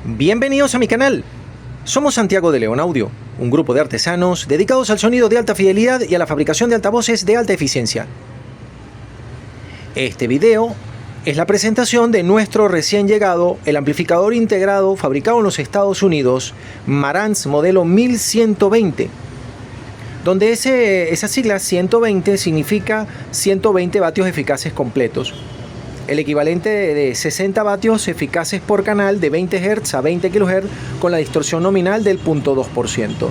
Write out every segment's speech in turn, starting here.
Bienvenidos a mi canal. Somos Santiago de León Audio, un grupo de artesanos dedicados al sonido de alta fidelidad y a la fabricación de altavoces de alta eficiencia. Este video es la presentación de nuestro recién llegado, el amplificador integrado fabricado en los Estados Unidos, Marantz modelo 1120, donde esa sigla 120 significa 120 vatios eficaces completos. El equivalente de 60 vatios eficaces por canal de 20 Hz a 20 kHz con la distorsión nominal del 0.2%.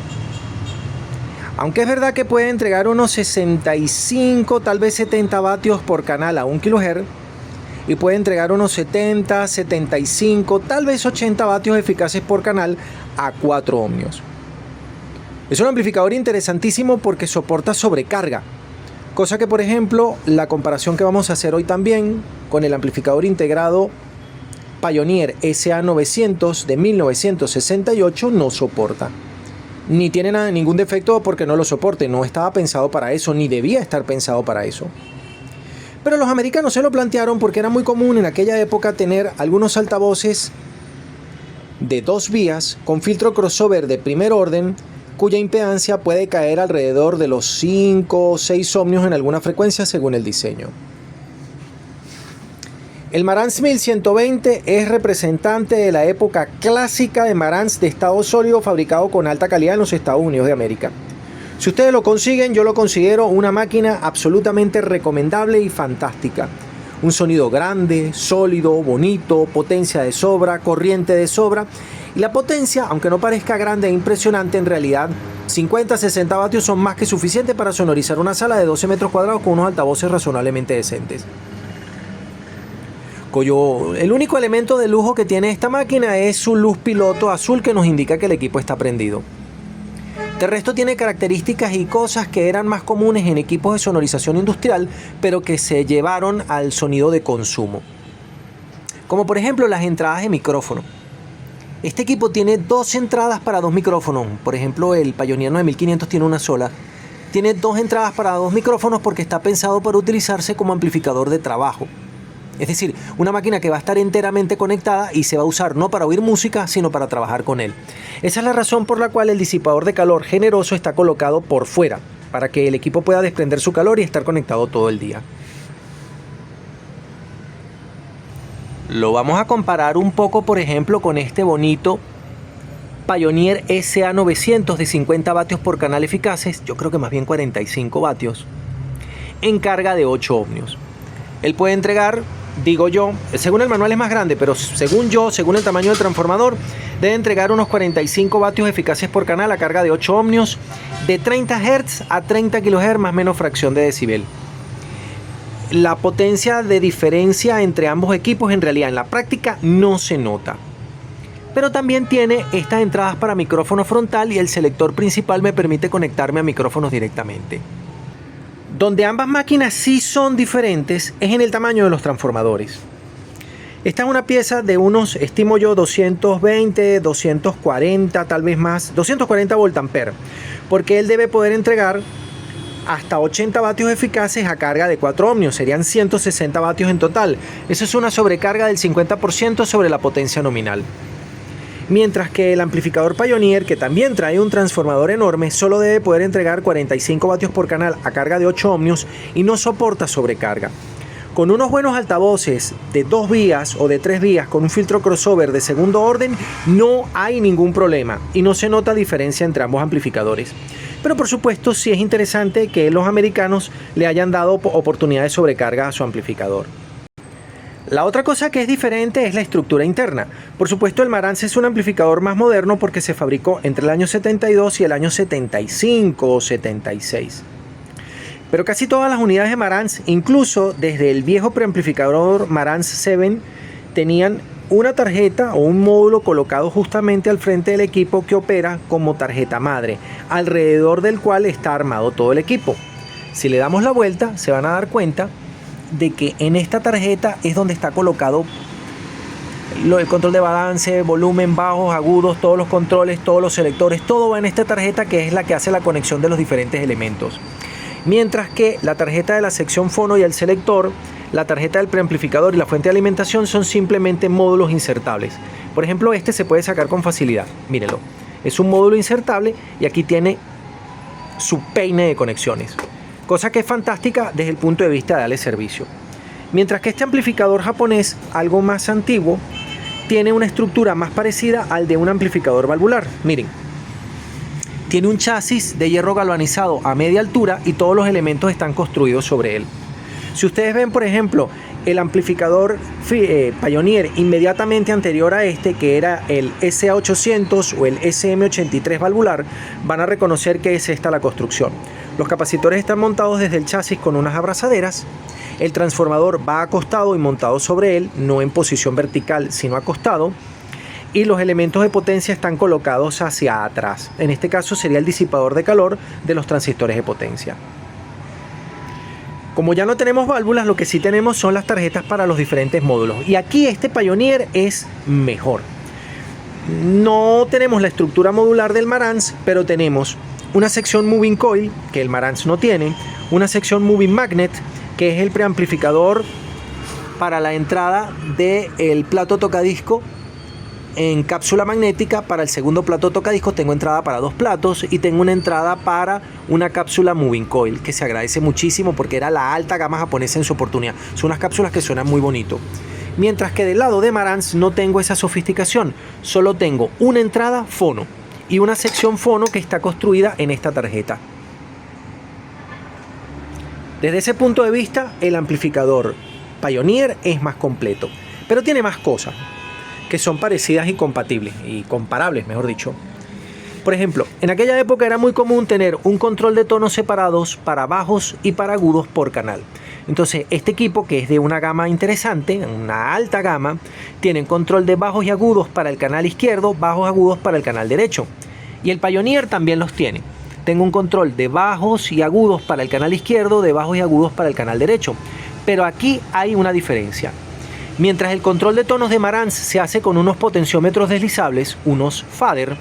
Aunque es verdad que puede entregar unos 65, tal vez 70 vatios por canal a 1 kHz y puede entregar unos 70, 75, tal vez 80 vatios eficaces por canal a 4 ohmios. Es un amplificador interesantísimo porque soporta sobrecarga. Cosa que, por ejemplo, la comparación que vamos a hacer hoy también con el amplificador integrado Pioneer SA900 de 1968 no soporta. Ni tiene ningún defecto porque no lo soporte, no estaba pensado para eso, ni debía estar pensado para eso. Pero los americanos se lo plantearon porque era muy común en aquella época tener algunos altavoces de 2 vías con filtro crossover de primer orden, cuya impedancia puede caer alrededor de los 5 o 6 ohmios en alguna frecuencia según el diseño. El Marantz 1120 es representante de la época clásica de Marantz de estado sólido fabricado con alta calidad en los Estados Unidos de América. Si ustedes lo consiguen, yo lo considero una máquina absolutamente recomendable y fantástica. Un sonido grande, sólido, bonito, potencia de sobra, corriente de sobra. Y la potencia, aunque no parezca grande e impresionante, en realidad 50-60 vatios son más que suficientes para sonorizar una sala de 12 metros cuadrados con unos altavoces razonablemente decentes. El único elemento de lujo que tiene esta máquina es su luz piloto azul que nos indica que el equipo está prendido. De resto tiene características y cosas que eran más comunes en equipos de sonorización industrial, pero que se llevaron al sonido de consumo. Como por ejemplo las entradas de micrófono. Este equipo tiene 2 entradas para 2 micrófonos. Por ejemplo, el Pioneer 9500 tiene una sola. Tiene 2 entradas para 2 micrófonos porque está pensado para utilizarse como amplificador de trabajo. Es decir, una máquina que va a estar enteramente conectada y se va a usar no para oír música, sino para trabajar con él. Esa es la razón por la cual el disipador de calor generoso está colocado por fuera, para que el equipo pueda desprender su calor y estar conectado todo el día. Lo vamos a comparar un poco, por ejemplo, con este bonito Pioneer SA900 de 50 vatios por canal eficaces, yo creo que más bien 45 vatios, en carga de 8 ohmios. Él puede entregar, digo yo, según el manual es más grande, pero según el tamaño del transformador, debe entregar unos 45 vatios eficaces por canal a carga de 8 ohmios, de 30 Hz a 30 kHz más menos fracción de decibel. La potencia de diferencia entre ambos equipos en realidad en la práctica no se nota. Pero también tiene estas entradas para micrófono frontal y el selector principal me permite conectarme a micrófonos directamente. Donde ambas máquinas sí son diferentes es en el tamaño de los transformadores. Esta es una pieza de unos, estimo yo, 220, 240, tal vez más, 240 voltampere, porque él debe poder entregar hasta 80 vatios eficaces a carga de 4 ohmios, serían 160 vatios en total. Eso es una sobrecarga del 50% sobre la potencia nominal. Mientras que el amplificador Pioneer, que también trae un transformador enorme, solo debe poder entregar 45 vatios por canal a carga de 8 ohmios y no soporta sobrecarga. Con unos buenos altavoces de 2 vías o de 3 vías con un filtro crossover de segundo orden, no hay ningún problema y no se nota diferencia entre ambos amplificadores. Pero por supuesto sí es interesante que los americanos le hayan dado oportunidad de sobrecarga a su amplificador. La otra cosa que es diferente es la estructura interna. Por supuesto, el Marantz es un amplificador más moderno porque se fabricó entre el año 72 y el año 75 o 76. Pero casi todas las unidades de Marantz, incluso desde el viejo preamplificador Marantz 7, tenían una tarjeta o un módulo colocado justamente al frente del equipo que opera como tarjeta madre, alrededor del cual está armado todo el equipo. Si le damos la vuelta, se van a dar cuenta de que en esta tarjeta es donde está colocado el control de balance, volumen, bajos, agudos, todos los controles, todos los selectores, todo va en esta tarjeta que es la que hace la conexión de los diferentes elementos. Mientras que la tarjeta de la sección fono y el selector, la tarjeta del preamplificador y la fuente de alimentación son simplemente módulos insertables. Por ejemplo, este se puede sacar con facilidad. Mírenlo. Es un módulo insertable y aquí tiene su peine de conexiones. Cosa que es fantástica desde el punto de vista de darle servicio. Mientras que este amplificador japonés, algo más antiguo, tiene una estructura más parecida al de un amplificador valvular. Miren. Tiene un chasis de hierro galvanizado a media altura y todos los elementos están construidos sobre él. Si ustedes ven, por ejemplo, el amplificador Pioneer inmediatamente anterior a este, que era el SA800 o el SM83 valvular, van a reconocer que es esta la construcción. Los capacitores están montados desde el chasis con unas abrazaderas. El transformador va acostado y montado sobre él, no en posición vertical, sino acostado. Y los elementos de potencia están colocados hacia atrás. En este caso sería el disipador de calor de los transistores de potencia. Como ya no tenemos válvulas, lo que sí tenemos son las tarjetas para los diferentes módulos. Y aquí este Pioneer es mejor. No tenemos la estructura modular del Marantz, pero tenemos una sección Moving Coil, que el Marantz no tiene, una sección Moving Magnet, que es el preamplificador para la entrada del plato tocadisco en cápsula magnética. Para el segundo plato tocadiscos tengo entrada para 2 platos y tengo una entrada para una cápsula Moving Coil, que se agradece muchísimo porque era la alta gama japonesa en su oportunidad. Son unas cápsulas que suenan muy bonito. Mientras que del lado de Marantz no tengo esa sofisticación, solo tengo una entrada fono y una sección fono que está construida en esta tarjeta. Desde ese punto de vista, el amplificador Pioneer es más completo, pero tiene más cosas que son parecidas y compatibles, y comparables, mejor dicho. Por ejemplo, en aquella época era muy común tener un control de tonos separados para bajos y para agudos por canal. Entonces, este equipo, que es de una gama interesante, una alta gama, tiene control de bajos y agudos para el canal izquierdo, bajos y agudos para el canal derecho. Y el Pioneer también los tiene. Tengo un control de bajos y agudos para el canal izquierdo, de bajos y agudos para el canal derecho. Pero aquí hay una diferencia. Mientras el control de tonos de Marantz se hace con unos potenciómetros deslizables, unos fader,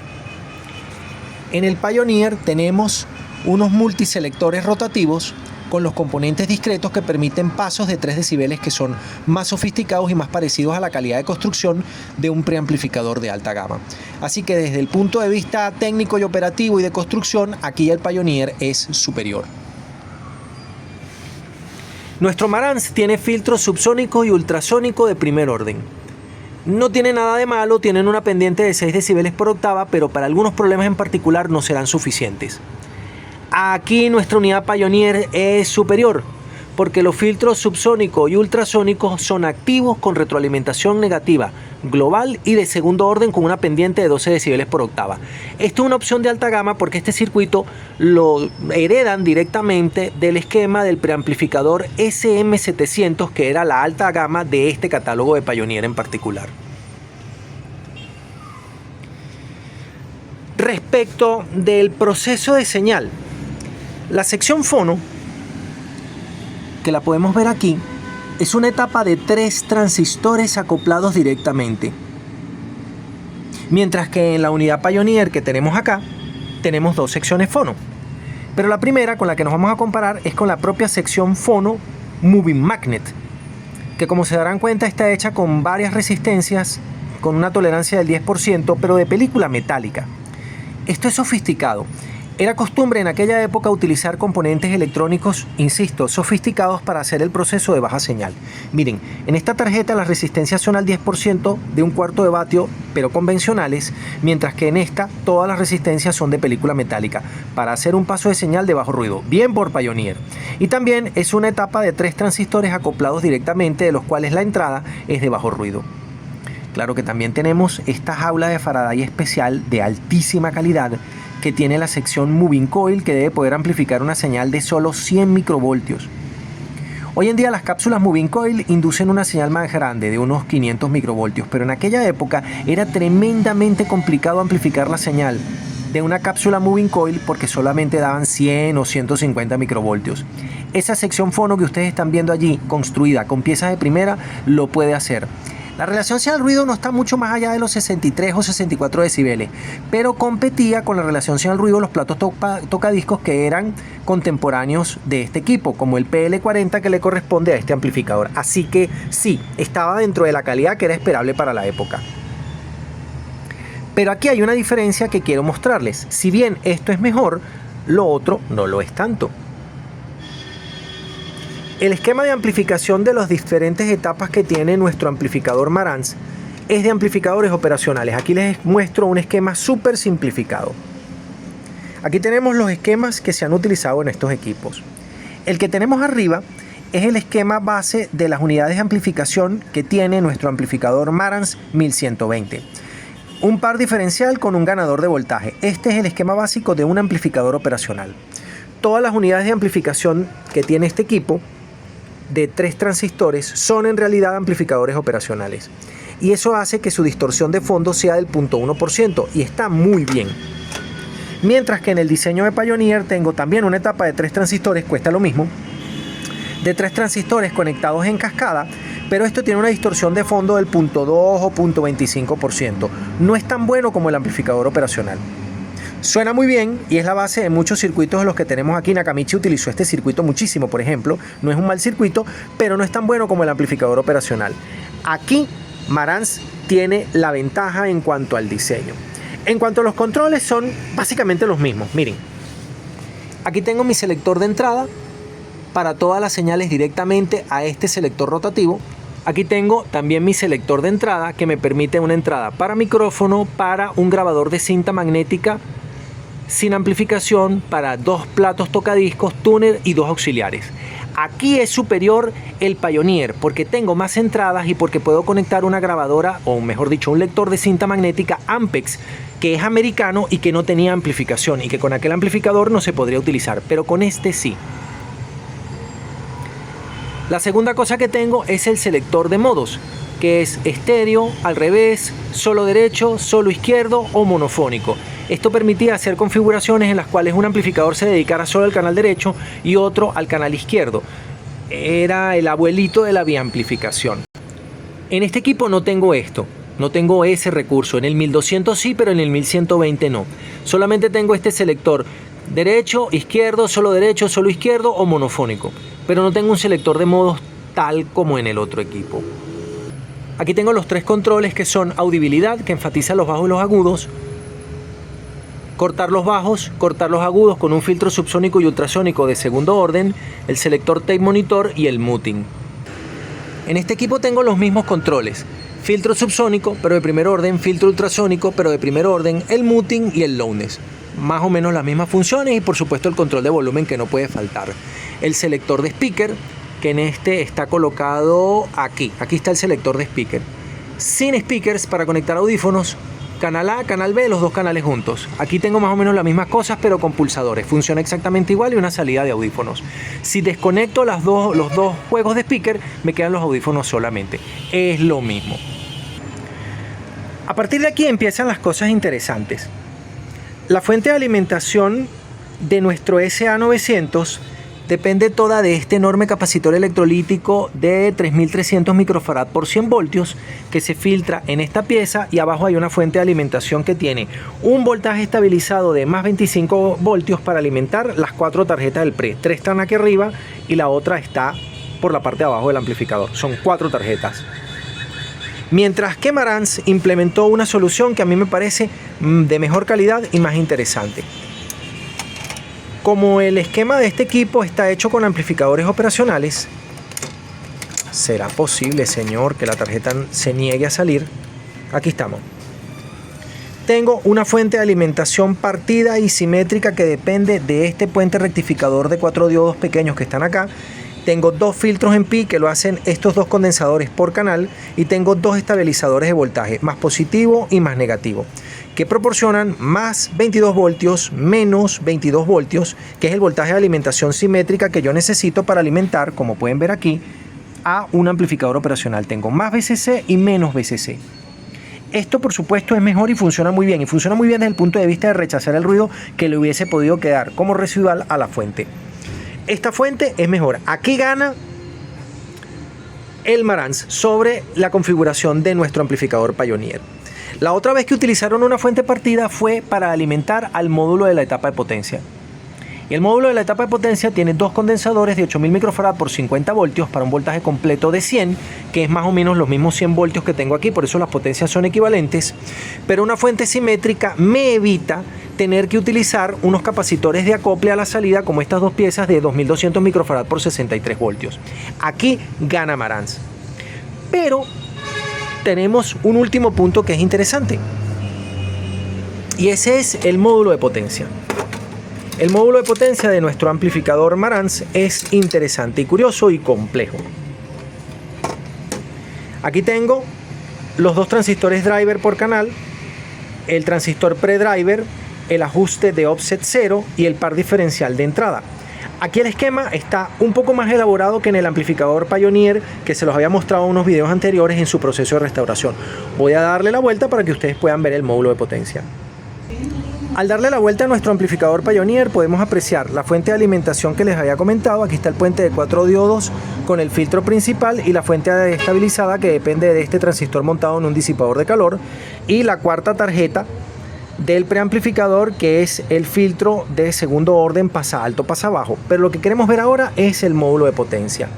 en el Pioneer tenemos unos multiselectores rotativos con los componentes discretos que permiten pasos de 3 decibeles que son más sofisticados y más parecidos a la calidad de construcción de un preamplificador de alta gama. Así que desde el punto de vista técnico y operativo y de construcción, aquí el Pioneer es superior. Nuestro Marantz tiene filtro subsónico y ultrasónico de primer orden. No tiene nada de malo, tienen una pendiente de 6 decibeles por octava, pero para algunos problemas en particular no serán suficientes. Aquí nuestra unidad Pioneer es superior, porque los filtros subsónico y ultrasónico son activos con retroalimentación negativa, global y de segundo orden con una pendiente de 12 decibeles por octava. Esto es una opción de alta gama porque este circuito lo heredan directamente del esquema del preamplificador SM700, que era la alta gama de este catálogo de Pioneer en particular. Respecto del proceso de señal, la sección fono, que la podemos ver aquí, es una etapa de 3 transistores acoplados directamente. Mientras que en la unidad Pioneer que tenemos acá, tenemos 2 secciones fono. Pero la primera con la que nos vamos a comparar es con la propia sección fono Moving Magnet, que como se darán cuenta está hecha con varias resistencias, con una tolerancia del 10%, pero de película metálica. Esto es sofisticado. Era costumbre en aquella época utilizar componentes electrónicos, insisto, sofisticados para hacer el proceso de baja señal. Miren, en esta tarjeta las resistencias son al 10% de 1/4 de vatio, pero convencionales, mientras que en esta todas las resistencias son de película metálica, para hacer un paso de señal de bajo ruido, bien por Pioneer. Y también es una etapa de 3 transistores acoplados directamente, de los cuales la entrada es de bajo ruido. Claro que también tenemos esta jaula de Faraday especial de altísima calidad, que tiene la sección Moving Coil, que debe poder amplificar una señal de solo 100 microvoltios. Hoy en día las cápsulas Moving Coil inducen una señal más grande, de unos 500 microvoltios, pero en aquella época era tremendamente complicado amplificar la señal de una cápsula Moving Coil porque solamente daban 100 o 150 microvoltios. Esa sección fono que ustedes están viendo allí, construida con piezas de primera, lo puede hacer. La relación señal-ruido no está mucho más allá de los 63 o 64 decibeles, pero competía con la relación señal-ruido de los platos tocadiscos que eran contemporáneos de este equipo, como el PL40 que le corresponde a este amplificador. Así que sí, estaba dentro de la calidad que era esperable para la época. Pero aquí hay una diferencia que quiero mostrarles. Si bien esto es mejor, lo otro no lo es tanto. El esquema de amplificación de las diferentes etapas que tiene nuestro amplificador Marantz es de amplificadores operacionales. Aquí les muestro un esquema súper simplificado. Aquí tenemos los esquemas que se han utilizado en estos equipos. El que tenemos arriba es el esquema base de las unidades de amplificación que tiene nuestro amplificador Marantz 1120. Un par diferencial con un ganador de voltaje. Este es el esquema básico de un amplificador operacional. Todas las unidades de amplificación que tiene este equipo de 3 transistores son en realidad amplificadores operacionales. Y eso hace que su distorsión de fondo sea del 0.1% y está muy bien. Mientras que en el diseño de Pioneer tengo también una etapa de 3 transistores, cuesta lo mismo, de 3 transistores conectados en cascada, pero esto tiene una distorsión de fondo del 0.2 o 0.25%. No es tan bueno como el amplificador operacional. Suena muy bien y es la base de muchos circuitos de los que tenemos aquí. Nakamichi utilizó este circuito muchísimo, por ejemplo. No es un mal circuito, pero no es tan bueno como el amplificador operacional. Aquí Marantz tiene la ventaja en cuanto al diseño. En cuanto a los controles, son básicamente los mismos. Miren, aquí tengo mi selector de entrada para todas las señales directamente a este selector rotativo. Aquí tengo también mi selector de entrada que me permite una entrada para micrófono, para un grabador de cinta magnética sin amplificación, para 2 platos tocadiscos, tuner y 2 auxiliares. Aquí es superior el Pioneer porque tengo más entradas y porque puedo conectar una grabadora, o mejor dicho, un lector de cinta magnética Ampex, que es americano y que no tenía amplificación y que con aquel amplificador no se podría utilizar, pero con este sí. La segunda cosa que tengo es el selector de modos, que es estéreo, al revés, solo derecho, solo izquierdo o monofónico. Esto permitía hacer configuraciones en las cuales un amplificador se dedicara solo al canal derecho y otro al canal izquierdo. Era el abuelito de la biamplificación. En este equipo no tengo esto, no tengo ese recurso. En el 1200 sí, pero en el 1120 no. Solamente tengo este selector derecho, izquierdo, solo izquierdo o monofónico. Pero no tengo un selector de modos tal como en el otro equipo. Aquí tengo los 3 controles que son audibilidad, que enfatiza los bajos y los agudos, cortar los bajos, cortar los agudos con un filtro subsónico y ultrasónico de segundo orden, el selector tape monitor y el muting. En este equipo tengo los mismos controles, filtro subsónico pero de primer orden, filtro ultrasónico pero de primer orden, el muting y el loudness. Más o menos las mismas funciones y por supuesto el control de volumen que no puede faltar. El selector de speaker, que en este está colocado aquí está el selector de speaker. Sin speakers para conectar audífonos, canal A, canal B, los 2 canales juntos. Aquí tengo más o menos las mismas cosas pero con pulsadores. Funciona exactamente igual y una salida de audífonos. Si desconecto los dos juegos de speaker, me quedan los audífonos solamente. Es lo mismo. A partir de aquí empiezan las cosas interesantes. La fuente de alimentación de nuestro SA900 depende toda de este enorme capacitor electrolítico de 3300 microfarad por 100 voltios que se filtra en esta pieza, y abajo hay una fuente de alimentación que tiene un voltaje estabilizado de más 25 voltios para alimentar las 4 tarjetas del pre. 3 están aquí arriba y la otra está por la parte de abajo del amplificador. Son 4 tarjetas. Mientras que Marantz implementó una solución que a mí me parece de mejor calidad y más interesante. Como el esquema de este equipo está hecho con amplificadores operacionales, ¿será posible, señor, que la tarjeta se niegue a salir? Aquí estamos. Tengo una fuente de alimentación partida y simétrica que depende de este puente rectificador de 4 diodos pequeños que están acá. Tengo 2 filtros en pi que lo hacen estos 2 condensadores por canal, y tengo 2 estabilizadores de voltaje, más positivo y más negativo, que proporcionan más 22 voltios, menos 22 voltios, que es el voltaje de alimentación simétrica que yo necesito para alimentar, como pueden ver aquí, a un amplificador operacional. Tengo más VCC y menos VCC. Esto, por supuesto, es mejor y funciona muy bien. Y funciona muy bien desde el punto de vista de rechazar el ruido que le hubiese podido quedar como residual a la fuente. Esta fuente es mejor. Aquí gana el Marantz sobre la configuración de nuestro amplificador Pioneer. La otra vez que utilizaron una fuente partida fue para alimentar al módulo de la etapa de potencia. Y el módulo de la etapa de potencia tiene dos condensadores de 8000 microfarad por 50 voltios para un voltaje completo de 100, que es más o menos los mismos 100 voltios que tengo aquí, por eso las potencias son equivalentes. Pero una fuente simétrica me evita tener que utilizar unos capacitores de acople a la salida como estas dos piezas de 2200 microfarad por 63 voltios. Aquí gana Marantz. Pero tenemos un último punto que es interesante. Y ese es el módulo de potencia. El módulo de potencia de nuestro amplificador Marantz es interesante y curioso y complejo. Aquí tengo los dos transistores driver por canal, el transistor pre-driver, el ajuste de offset 0 y el par diferencial de entrada. Aquí el esquema está un poco más elaborado que en el amplificador Pioneer, que se los había mostrado en unos videos anteriores en su proceso de restauración. Voy a darle la vuelta para que ustedes puedan ver el módulo de potencia. Al darle la vuelta a nuestro amplificador Pioneer podemos apreciar la fuente de alimentación que les había comentado. Aquí está el puente de 4 diodos con el filtro principal y la fuente estabilizada que depende de este transistor montado en un disipador de calor, y la cuarta tarjeta del preamplificador, que es el filtro de segundo orden pasa alto, pasa bajo. Pero lo que queremos ver ahora es el módulo de potencia.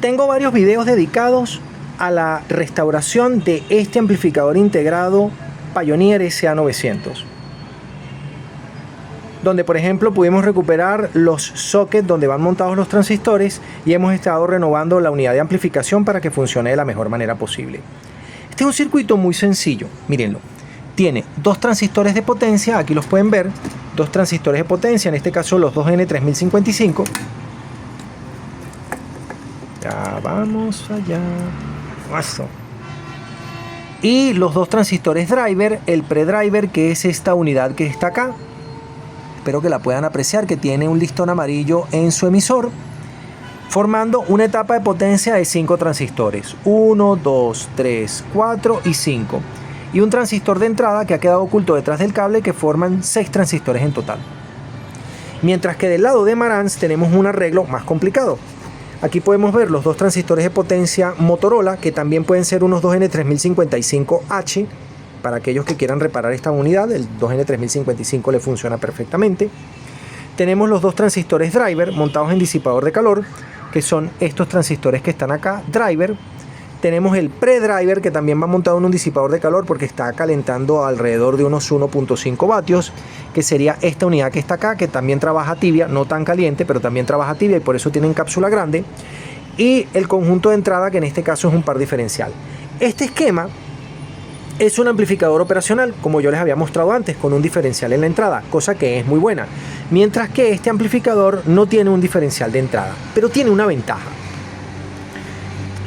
Tengo varios videos dedicados a la restauración de este amplificador integrado Pioneer SA900, donde por ejemplo pudimos recuperar los sockets donde van montados los transistores y hemos estado renovando la unidad de amplificación para que funcione de la mejor manera posible. Este es un circuito muy sencillo, mírenlo. Tiene dos transistores de potencia, aquí los pueden ver, dos transistores de potencia, en este caso los dos N3055. Ya vamos allá. Eso. Y los dos transistores driver, el pre-driver, que es esta unidad que está acá. Espero que la puedan apreciar, que tiene un listón amarillo en su emisor, formando una etapa de potencia de 5 transistores. 1, 2, 3, 4 y 5. Y un transistor de entrada que ha quedado oculto detrás del cable, que forman 6 transistores en total. Mientras que del lado de Marantz tenemos un arreglo más complicado. Aquí podemos ver los dos transistores de potencia Motorola, que también pueden ser unos 2N3055H, para aquellos que quieran reparar esta unidad. El 2N3055 le funciona perfectamente. Tenemos los dos transistores driver montados en disipador de calor, que son estos transistores que están acá, driver. Tenemos el pre-driver, que también va montado en un disipador de calor porque está calentando alrededor de unos 1.5 vatios, que sería esta unidad que está acá, que también trabaja tibia, no tan caliente, pero también trabaja tibia y por eso tienen cápsula grande. Y el conjunto de entrada, que en este caso es un par diferencial. Este esquema es un amplificador operacional, como yo les había mostrado antes, con un diferencial en la entrada, cosa que es muy buena. Mientras que este amplificador no tiene un diferencial de entrada, pero tiene una ventaja.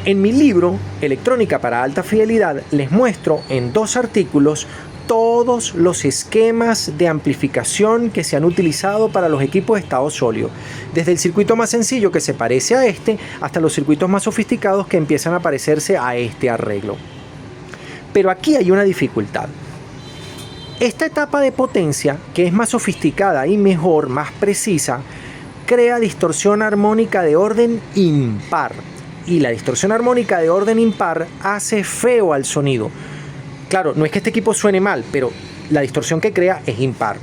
En mi libro, Electrónica para Alta Fidelidad, les muestro en 2 artículos todos los esquemas de amplificación que se han utilizado para los equipos de estado sólido. Desde el circuito más sencillo, que se parece a este, hasta los circuitos más sofisticados que empiezan a parecerse a este arreglo. Pero aquí hay una dificultad. Esta etapa de potencia, que es más sofisticada y mejor, más precisa, crea distorsión armónica de orden impar. Y la distorsión armónica de orden impar hace feo al sonido. Claro, no es que este equipo suene mal, pero la distorsión que crea es impar.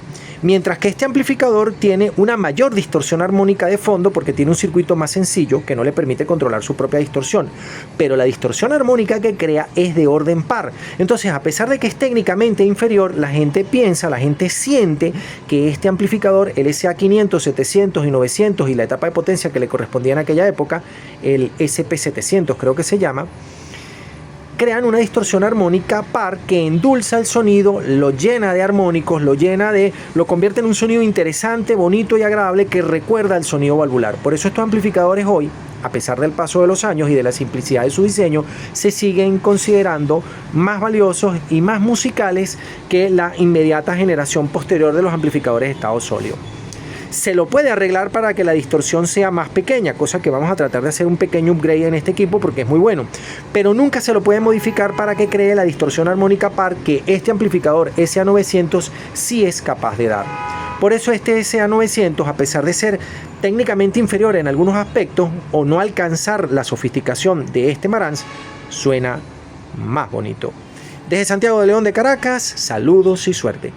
Mientras que este amplificador tiene una mayor distorsión armónica de fondo porque tiene un circuito más sencillo que no le permite controlar su propia distorsión. Pero la distorsión armónica que crea es de orden par. Entonces, a pesar de que es técnicamente inferior, la gente piensa, la gente siente que este amplificador, el SA500, 700 y 900 y la etapa de potencia que le correspondía en aquella época, el SP700 creo que se llama, crean una distorsión armónica par que endulza el sonido, lo llena de armónicos, lo convierte en un sonido interesante, bonito y agradable que recuerda al sonido valvular. Por eso estos amplificadores hoy, a pesar del paso de los años y de la simplicidad de su diseño, se siguen considerando más valiosos y más musicales que la inmediata generación posterior de los amplificadores de estado sólido. Se lo puede arreglar para que la distorsión sea más pequeña, cosa que vamos a tratar de hacer un pequeño upgrade en este equipo porque es muy bueno, pero nunca se lo puede modificar para que cree la distorsión armónica par que este amplificador SA900 sí es capaz de dar. Por eso este SA900, a pesar de ser técnicamente inferior en algunos aspectos o no alcanzar la sofisticación de este Marantz, suena más bonito. Desde Santiago de León de Caracas, saludos y suerte.